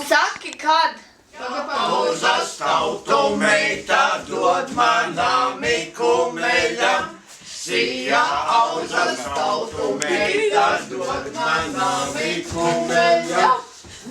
Saki, kad? Auzas tautu meita dod manam ikumeļam. Sija auzas tautu meita dod manam ikumeļam.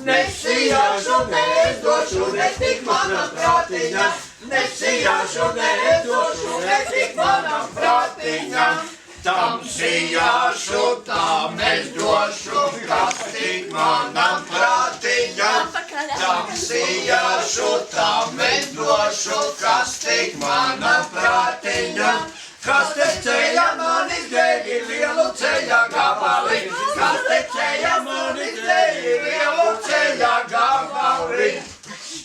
Nesijāšu, nedošu, netik manam prātiņam. Nesijāšu, nedošu, netik manam prātiņam. Tam sijāšu, tam es došu, kas tik manam prātiņam. Tam sijāšu, tam es došu, kas tik manam prātiņam. Kas te ceļā man izdēļi lielu ceļā gabali. Kas te ceļā man izdēļi lielu ceļā gabali.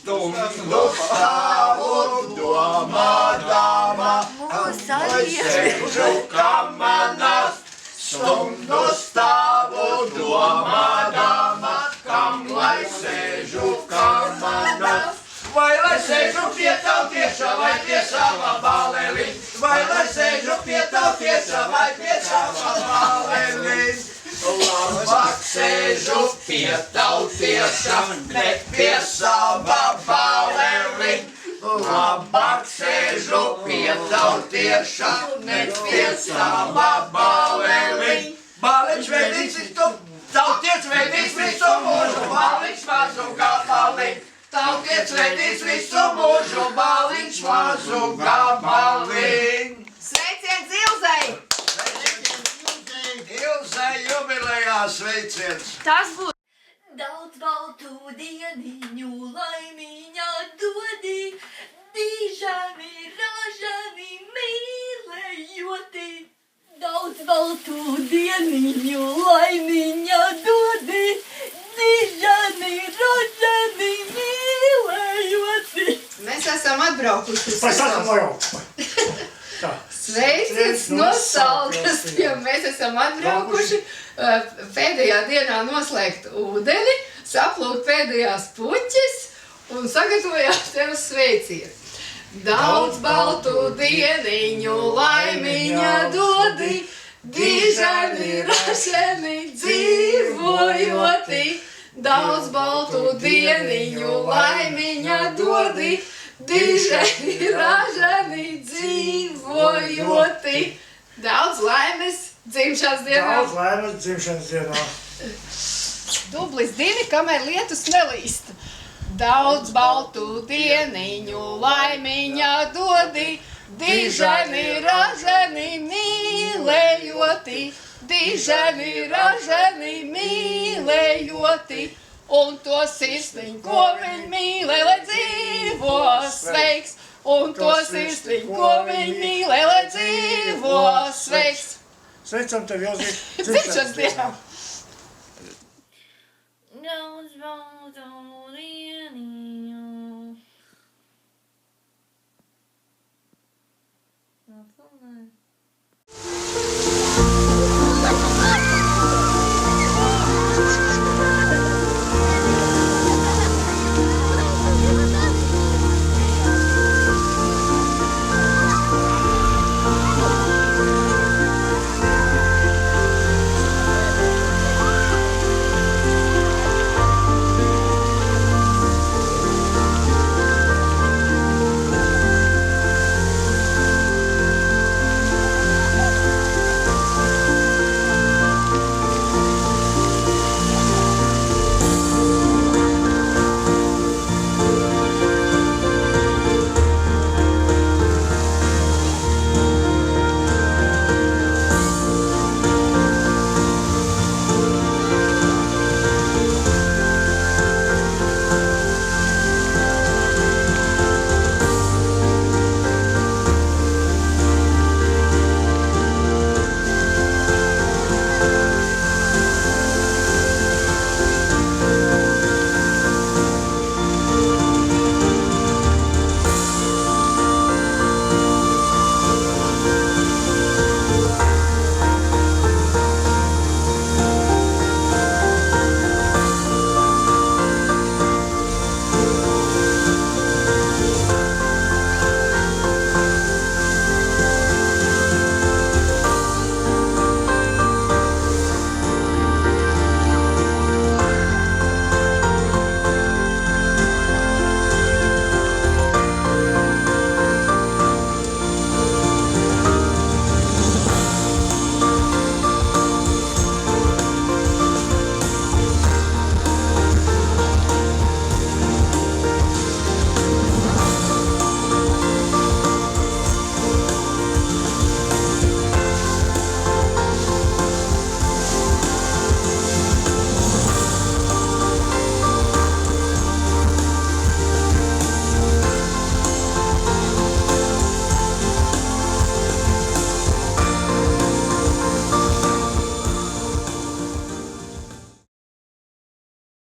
Stundu stāvu domādama, lai sēžu kamanās. Stundu stāvu domādama, kam lai sēžu kamanās. Vai lai sēžu pie tavu tiešā vai pie sava baleli. Vai lai sēžu pie tavu tiešā vai pie sava baleli. Labāk sēžu pie tavu tiešā, ne pie sava baleli. Labāk sēžu pie tavu tiešā, ne pie sava baleli. Baliņš veidīgs visu, tavu tiešā veidīgs visu mūžu, baliņš mazu gabaliņu. Tautiet veidīs visu mūžu, baliņš mazu gabaliņu. Sveiciens Ilzei! Ilzei jubilejā sveiciens! Tas būs daudz baltu dieniņu laimiņā dodi, dižami, ražami, mīlējoti. Daudz baltu dieniņu laimiņā dodi, dižami, ražami, mīlējoti. Mēs esam atbraukuši. Tā. Sveiciens no Saldkastiem. Mēs esam atbraukuši pēdējā dienā noslēgt ūdeni, saplūkt pēdējās puķes un sagatavojāt tev sveicienu. Daudz baltu dieniņu laimiņā dodi, dižani, ražani, dzīvojoti. Daudz baltu dieniņu laimiņā dodi, dižani, ražani, dzīvojoti. Daudz laimes dzimšanas dienā. Daudz laimes dzimšanas dienā. Dublis 2, kamēr lietus nelīst. Daudz baltu dieniņu laimiņā dodi, dižani, ražani, mīlējoti. Dižani, ražani, mīlējoti. Un to sirsniņu, ko viņi mīlē, lai dzīvo sveiks. Un to sirsniņu, ko viņi mīlē, lai dzīvo sveiks. Sveicam tev, Ilzi, Dzimšanas dienā. Daudz baltu